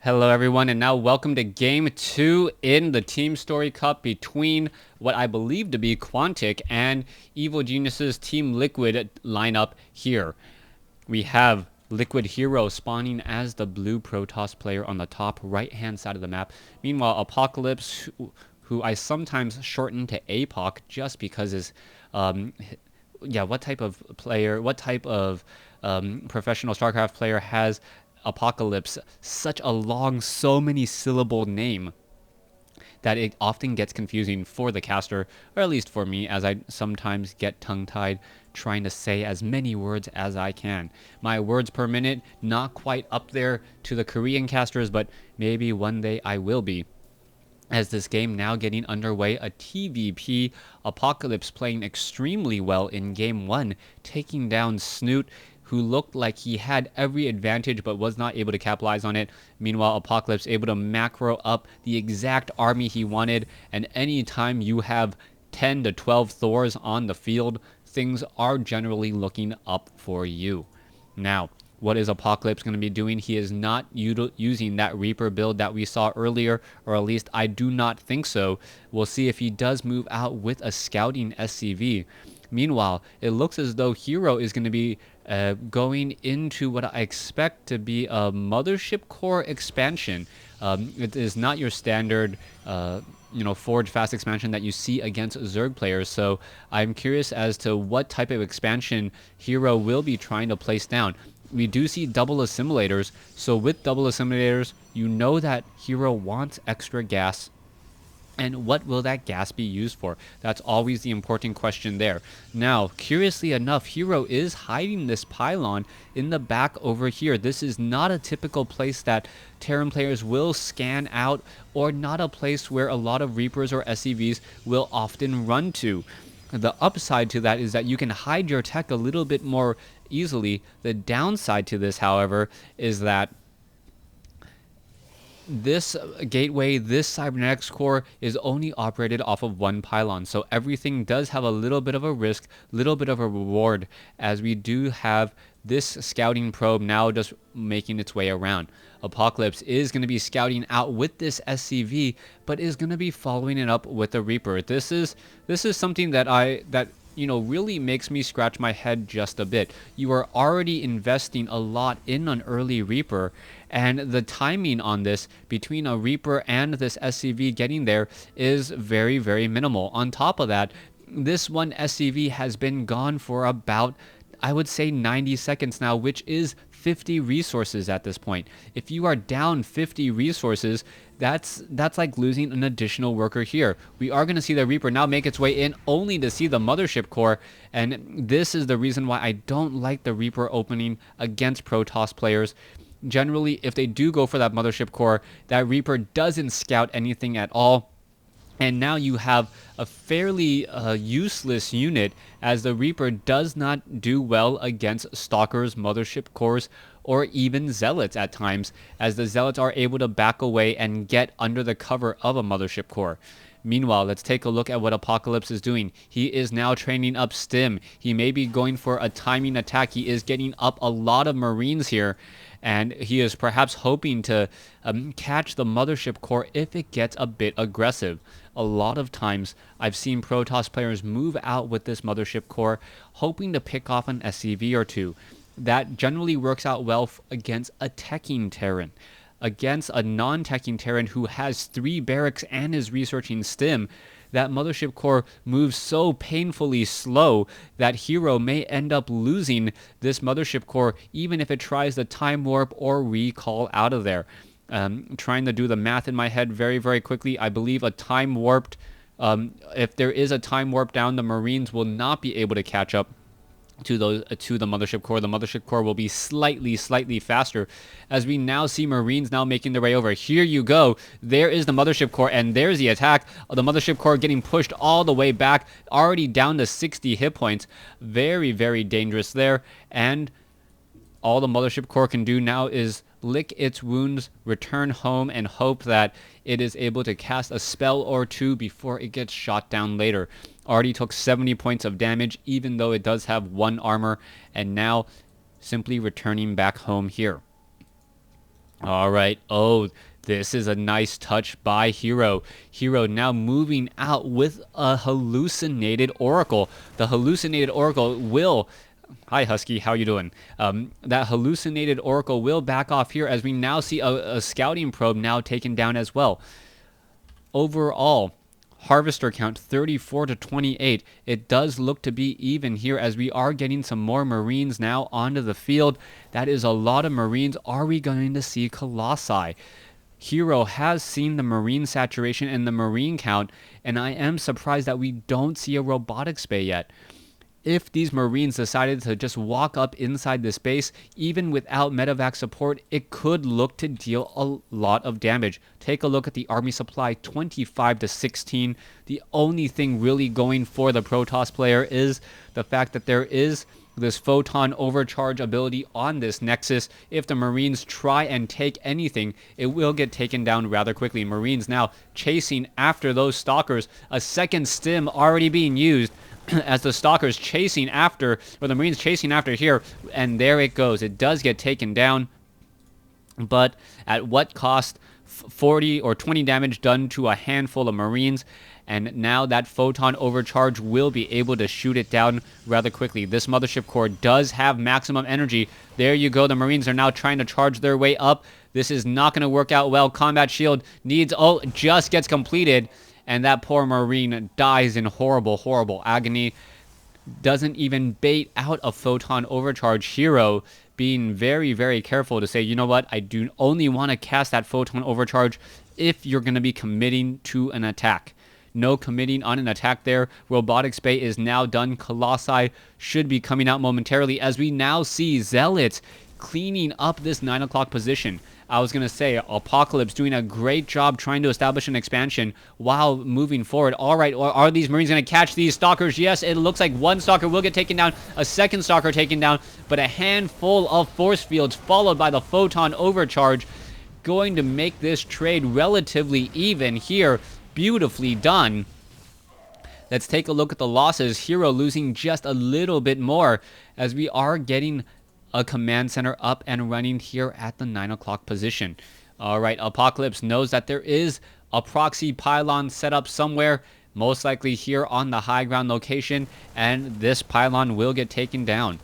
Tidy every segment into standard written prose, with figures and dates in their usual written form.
Hello, everyone, and now welcome to Game 2 in the Teamstory Cup between what I believe to be Quantic and Evil Genius's Team Liquid lineup here. We have Liquid Hero spawning as the blue Protoss player on the top right-hand side of the map. Meanwhile, Apocalypse, who I sometimes shorten to APOC just because his, what type of player, what type of professional StarCraft player has Apocalypse such a long, so many syllable name that it often gets confusing for the caster, or at least for me, as I sometimes get tongue-tied trying to say as many words as I can. My words per minute, not quite up there to the Korean casters, but maybe one day I will be. As this game now getting underway, a TVP, Apocalypse playing extremely well in Game 1, taking down Snoot, who looked like he had every advantage but was not able to capitalize on it. Meanwhile, Apocalypse able to macro up the exact army he wanted, and anytime you have 10 to 12 Thors on the field, things are generally looking up for you. Now, what is Apocalypse going to be doing? He is not using that Reaper build that we saw earlier, or at least I do not think so. We'll see if he does move out with a scouting SCV. Meanwhile, it looks as though Hero is going to be going into what I expect to be a Mothership Core expansion. It is not your standard forge fast expansion that you see against Zerg players. So I'm curious as to what type of expansion Hero will be trying to place down. We do see double assimilators, so with double assimilators, you know that Hero wants extra gas. And what will that gas be used for? That's always the important question there. Now, curiously enough, Hero is hiding this pylon in the back over here. This is not a typical place that Terran players will scan out, or not a place where a lot of Reapers or SCVs will often run to. The upside to that is that you can hide your tech a little bit more easily. The downside to this, however, is that this gateway, this cybernetics core, is only operated off of one pylon. So everything does have a little bit of a risk, little bit of a reward, as we do have this scouting probe now just making its way around. Apocalypse is going to be scouting out with this SCV, but is going to be following it up with a Reaper. This is something that really makes me scratch my head just a bit. You are already investing a lot in an early Reaper, and the timing on this between a Reaper and this SCV getting there is very, very minimal. On top of that, this one SCV has been gone for about, I would say, 90 seconds now, which is 50 resources at this point. If you are down 50 resources, that's like losing an additional worker here. We are going to see the Reaper now make its way in, only to see the Mothership Core, and this is the reason why I don't like the Reaper opening against Protoss players. Generally, if they do go for that Mothership Core, that Reaper doesn't scout anything at all. And now you have a fairly useless unit, as the Reaper does not do well against Stalkers, Mothership Cores, or even Zealots at times, as the Zealots are able to back away and get under the cover of a Mothership Core. Meanwhile, let's take a look at what Apocalypse is doing. He is now training up Stim. He may be going for a timing attack. He is getting up a lot of Marines here, and he is perhaps hoping to catch the Mothership Core if it gets a bit aggressive. A lot of times, I've seen Protoss players move out with this Mothership Core, hoping to pick off an SCV or two. That generally works out well against a teching Terran. Against a non-teching Terran who has 3 barracks and is researching Stim, that Mothership Core moves so painfully slow that Hero may end up losing this Mothership Core even if it tries to time warp or recall out of there. Trying to do the math in my head very, very quickly, I believe a time warped, if there is a time warp down, the Marines will not be able to catch up to the Mothership Core. The Mothership Core will be slightly faster, as we now see Marines now making their way over. Here you go. There is the Mothership Core, and there's the attack. The Mothership Core getting pushed all the way back, already down to 60 hit points. Very, very dangerous there, and all the Mothership Core can do now is lick its wounds, return home, and hope that it is able to cast a spell or two before it gets shot down later. Already took 70 points of damage, even though it does have 1 armor, and now simply returning back home here. All right. Oh, this is a nice touch by Hero. Hero now moving out with a hallucinated Oracle. The hallucinated Oracle will... Hi, Husky. How you doing? That hallucinated Oracle will back off here as we now see a scouting probe now taken down as well. Overall, harvester count 34 to 28. It does look to be even here as we are getting some more Marines now onto the field. That is a lot of Marines. Are we going to see Colossi? Hero has seen the Marine saturation and the Marine count, and I am surprised that we don't see a robotics bay yet. If these Marines decided to just walk up inside this base, even without medevac support, it could look to deal a lot of damage. Take a look at the army supply, 25 to 16. The only thing really going for the Protoss player is the fact that there is this photon overcharge ability on this Nexus. If the Marines try and take anything, it will get taken down rather quickly. Marines now chasing after those Stalkers. A second stim already being used as the Stalkers chasing after, or the Marines chasing after here, and there it goes. It does get taken down, but at what cost? 40 or 20 damage done to a handful of Marines, and now that photon overcharge will be able to shoot it down rather quickly. This mothership core does have maximum energy. There you go. The Marines are now trying to charge their way up. This is not going to work out well. Combat shield needs... Oh, just gets completed. And that poor Marine dies in horrible, horrible agony. Doesn't even bait out a photon overcharge. Hero being very, very careful to say, you know what, I do only want to cast that photon overcharge if you're going to be committing to an attack. No committing on an attack there. Robotics Bay is now done. Colossi should be coming out momentarily as we now see Zealots cleaning up this 9 o'clock position. I was going to say, Apocalypse doing a great job trying to establish an expansion while moving forward. All right, are these Marines going to catch these Stalkers? Yes, it looks like one Stalker will get taken down, a second Stalker taken down, but a handful of force fields followed by the photon overcharge going to make this trade relatively even here. Beautifully done. Let's take a look at the losses. Hero losing just a little bit more as we are getting a command center up and running here at the 9 o'clock position. All right, Apocalypse knows that there is a proxy pylon set up somewhere, most likely here on the high ground location, and this pylon will get taken down.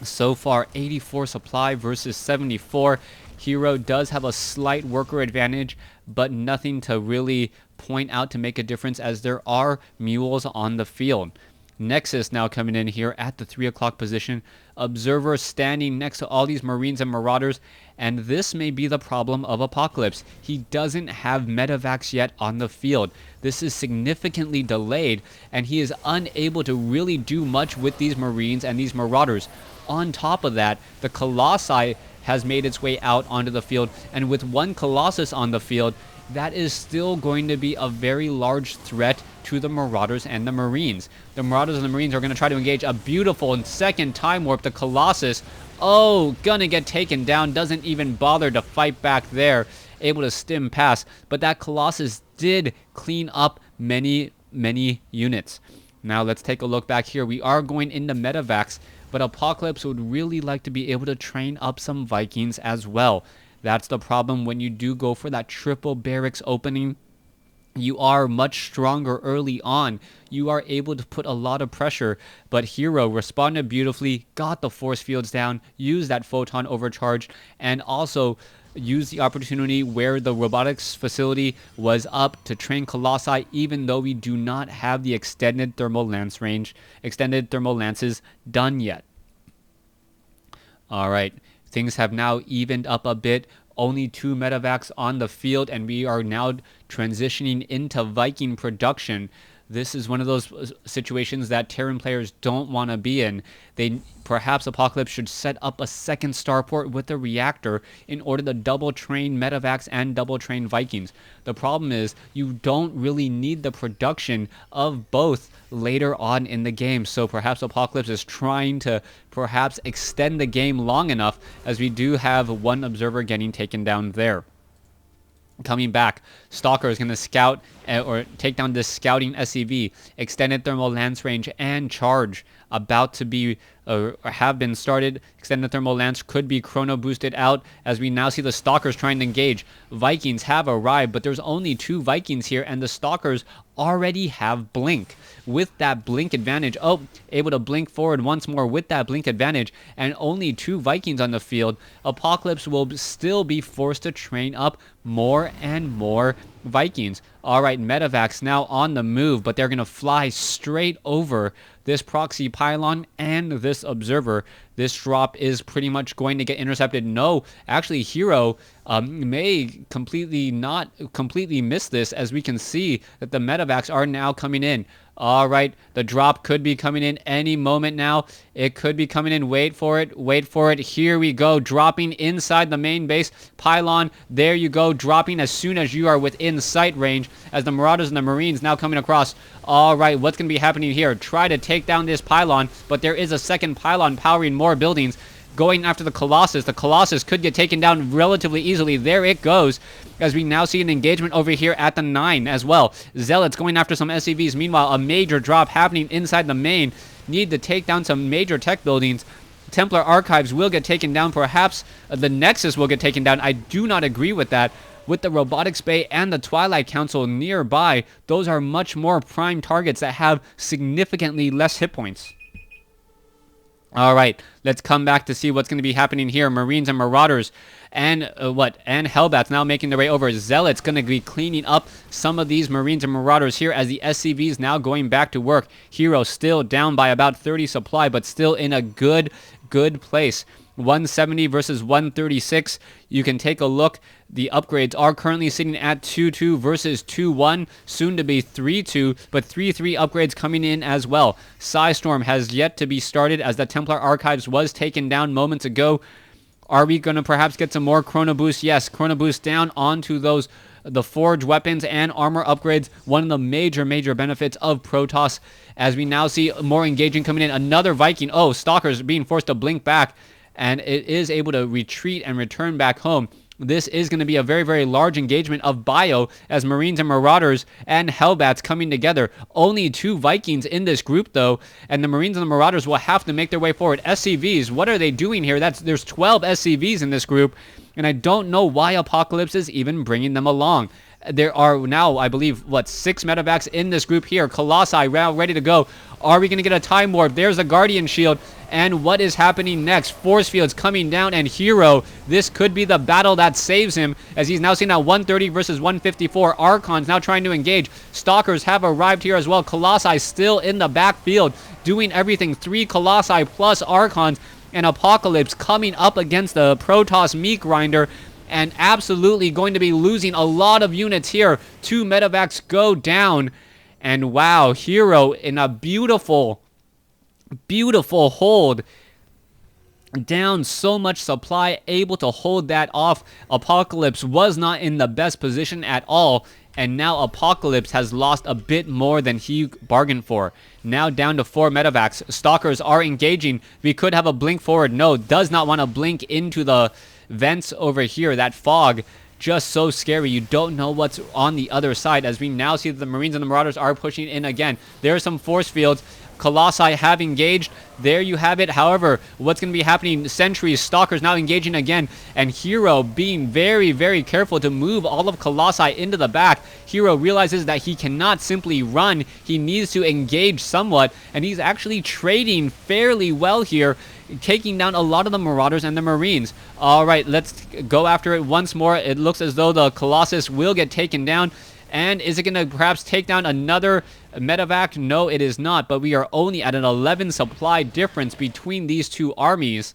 So far, 84 supply versus 74. Hero does have a slight worker advantage, but nothing to really point out to make a difference as there are mules on the field. Nexus now coming in here at the 3 o'clock position. Observer standing next to all these Marines and Marauders, and this may be the problem of Apocalypse. He doesn't have medevacs yet on the field. This is significantly delayed, and he is unable to really do much with these Marines and these Marauders. On top of that, the Colossi has made its way out onto the field, and with one Colossus on the field, that is still going to be a very large threat to the Marauders and the Marines. The Marauders and the Marines are going to try to engage a beautiful and second time warp. The Colossus, oh, gonna get taken down. Doesn't even bother to fight back there. Able to stim past. But that Colossus did clean up many, many units. Now let's take a look back here. We are going into medevacs, but Apocalypse would really like to be able to train up some Vikings as well. That's the problem when you do go for that triple barracks opening. You are much stronger early on. You are able to put a lot of pressure, but Hero responded beautifully, got the force fields down, used that photon overcharge, and also used the opportunity where the robotics facility was up to train Colossi, even though we do not have the extended thermal lance range, extended thermal lances done yet. All right, things have now evened up a bit. Only 2 medevacs on the field, and we are now transitioning into Viking production. This is one of those situations that Terran players don't want to be in. Perhaps Apocalypse should set up a second starport with a reactor in order to double train medevacs and double train Vikings. The problem is you don't really need the production of both later on in the game. So perhaps Apocalypse is trying to perhaps extend the game long enough, as we do have one observer getting taken down there. Coming back, Stalker is going to scout or take down this scouting SCV, extended thermal lance range, and charge about to be have been started. Extended Thermal Lance could be chrono boosted out as we now see the Stalkers trying to engage. Vikings have arrived, but there's only 2 Vikings here, and the Stalkers already have Blink. With that Blink advantage, able to blink forward once more with that Blink advantage, and only 2 Vikings on the field, Apocalypse will still be forced to train up more and more Vikings. Alright, Medivacs now on the move, but they're going to fly straight over this proxy pylon and this observer. This drop is pretty much going to get intercepted. No, actually, Hero may not completely miss this, as we can see that the Medivacs are now coming in. All right, the drop could be coming in any moment now. It could be coming in. Wait for it. Wait for it. Here we go. Dropping inside the main base pylon. There you go. Dropping as soon as you are within sight range, as the Marauders and the Marines now coming across. All right, what's going to be happening here? Try to take down this pylon, but there is a second pylon powering more buildings. Going after the Colossus. The Colossus could get taken down relatively easily. There it goes, as we now see an engagement over here at the 9 as well. Zealots going after some SCVs. Meanwhile, a major drop happening inside the main. Need to take down some major tech buildings. Templar Archives will get taken down. Perhaps the Nexus will get taken down. I do not agree with that. With the Robotics Bay and the Twilight Council nearby, those are much more prime targets that have significantly less hit points. All right, let's come back to see what's going to be happening here. Marines and Marauders and and Hellbats now making their way over. Zealots going to be cleaning up some of these Marines and Marauders here, as the SCVs now going back to work. Hero still down by about 30 supply, but still in a good place. 170 versus 136. You can take a look. The upgrades are currently sitting at 2-2 versus 2-1, soon to be 3-2, but 3-3 upgrades coming in as well. Psystorm has yet to be started, as the Templar Archives was taken down moments ago. Are we going to perhaps get some more Chrono Boost? Yes, Chrono Boost down onto the Forge weapons and armor upgrades. One of the major benefits of Protoss, as we now see more engaging coming in. Another Viking. Oh, Stalkers being forced to blink back, and it is able to retreat and return back home. This is going to be a very large engagement of Bio, as Marines and Marauders and Hellbats coming together. Only 2 Vikings in this group, though, and the Marines and the Marauders will have to make their way forward. SCVs, what are they doing here? There's 12 SCVs in this group, and I don't know why Apocalypse is even bringing them along. There are now, I believe, 6 Medivacs in this group here. Colossi ready to go. Are we going to get a Time Warp? There's a Guardian Shield. And what is happening next? Force Fields coming down, and Hero, this could be the battle that saves him, as he's now seen at 130 versus 154. Archons now trying to engage. Stalkers have arrived here as well. Colossi still in the backfield, doing everything. 3 Colossi plus Archons, and Apocalypse coming up against the Protoss meat grinder, and absolutely going to be losing a lot of units here. 2 Medivacs go down, and wow, Hero in a beautiful hold, down so much supply, able to hold that off. Apocalypse was not in the best position at all, and now Apocalypse has lost a bit more than he bargained for. Now down to 4 Medivacs. Stalkers are engaging. We could have a blink forward. No, does not want to blink into the vents over here. That fog, just so scary. You don't know what's on the other side, as we now see that the Marines and the Marauders are pushing in again. There are some force fields. Colossi have engaged. There you have it. However, what's going to be happening? Sentries, Stalkers now engaging again, and Hero being very careful to move all of Colossi into the back. Hero realizes that he cannot simply run. He needs to engage somewhat, and he's actually trading fairly well here, taking down a lot of the Marauders and the Marines. All right, let's go after it once more. It looks as though the Colossus will get taken down. And is it going to perhaps take down another Medivac? No, it is not. But we are only at an 11 supply difference between these 2 armies,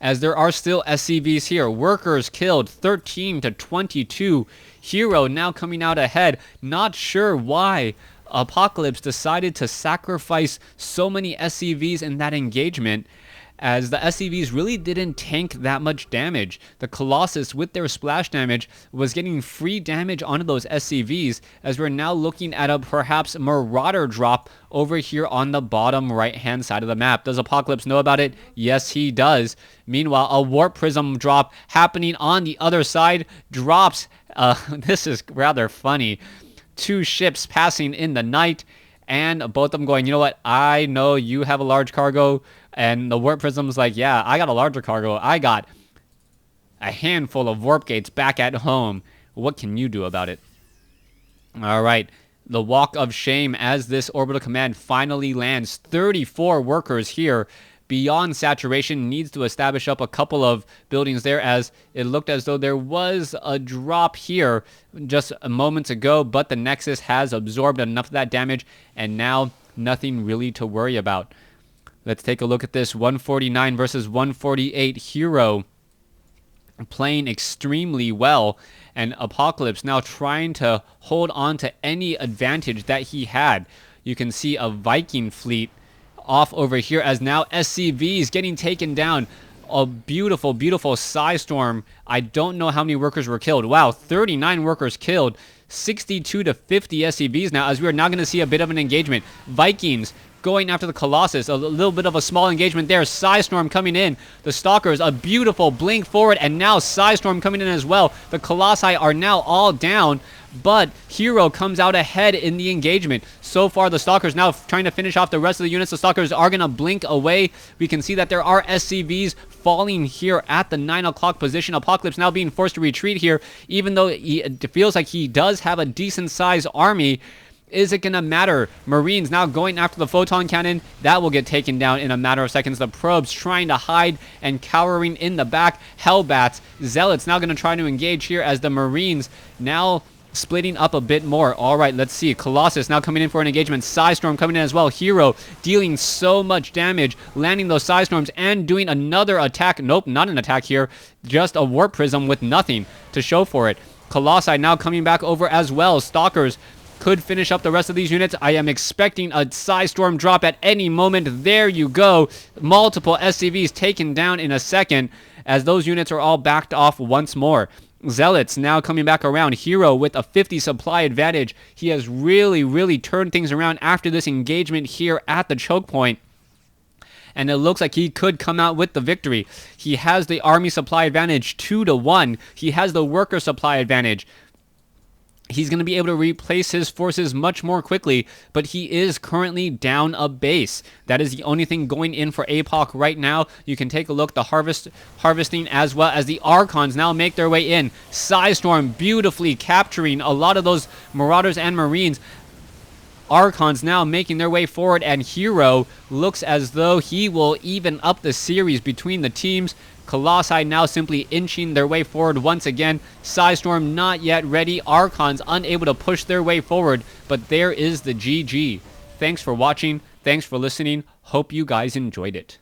as there are still SCVs here. Workers killed 13-22. Hero now coming out ahead. Not sure why Apocalypse decided to sacrifice so many SCVs in that engagement, as the SCVs really didn't tank that much damage. The Colossus, with their splash damage, was getting free damage onto those SCVs, as we're now looking at a perhaps Marauder drop over here on the bottom right-hand side of the map. Does Apocalypse know about it? Yes, he does. Meanwhile, a Warp Prism drop happening on the other side. Drops. This is rather funny. 2 ships passing in the night, and both of them going, you know what, I know you have a large cargo, and the Warp Prism's like, yeah, I got a larger cargo. I got a handful of warp gates back at home. What can you do about it? All right. The walk of shame as this orbital command finally lands. 34 workers here. Beyond saturation, needs to establish up a couple of buildings there, as it looked as though there was a drop here just moments ago, but the Nexus has absorbed enough of that damage, and now nothing really to worry about. Let's take a look at this. 149 versus 148. Hero playing extremely well, and Apocalypse now trying to hold on to any advantage that he had. You can see a Viking fleet off over here, as now SCV is getting taken down. A beautiful, beautiful Psystorm. I don't know how many workers were killed. Wow, 39 workers killed. 62 to 50 SCVs now, as we are now going to see a bit of an engagement. Vikings going after the Colossus. A little bit of a small engagement there. Psystorm coming in. The Stalkers, a beautiful blink forward, and now Psystorm coming in as well. The Colossi are now all down, but Hero comes out ahead in the engagement. So far, the Stalkers now trying to finish off the rest of the units. The Stalkers are going to blink away. We can see that there are SCVs falling here at the 9 o'clock position. Apocalypse now being forced to retreat here, even though it feels like he does have a decent-sized army. Is it going to matter? Marines now going after the photon cannon. That will get taken down in a matter of seconds. The probes trying to hide and cowering in the back. Hellbats. Zealots now going to try to engage here, as the Marines now splitting up a bit more. All right, let's see. Colossus now coming in for an engagement. Psystorm coming in as well. Hero dealing so much damage, landing those Psystorms and doing another attack. Nope, not an attack here. Just a Warp Prism with nothing to show for it. Colossi now coming back over as well. Stalkers could finish up the rest of these units. I am expecting a Psystorm drop at any moment. There you go. Multiple SCVs taken down in a second, as those units are all backed off once more. Zealots now coming back around. Hero with a 50 supply advantage. He has really turned things around after this engagement here at the choke point, and it looks like he could come out with the victory. He has the army supply advantage 2-1. He has the worker supply advantage. He's going to be able to replace his forces much more quickly, but he is currently down a base. That is the only thing going in for APOC right now. You can take a look. The harvesting, as well as the Archons now make their way in. Psystorm beautifully capturing a lot of those Marauders and Marines. Archons now making their way forward, and Hero looks as though he will even up the series between the teams. Colossi now simply inching their way forward once again. Psystorm not yet ready. Archons unable to push their way forward, but there is the GG. Thanks for watching. Thanks for listening. Hope you guys enjoyed it.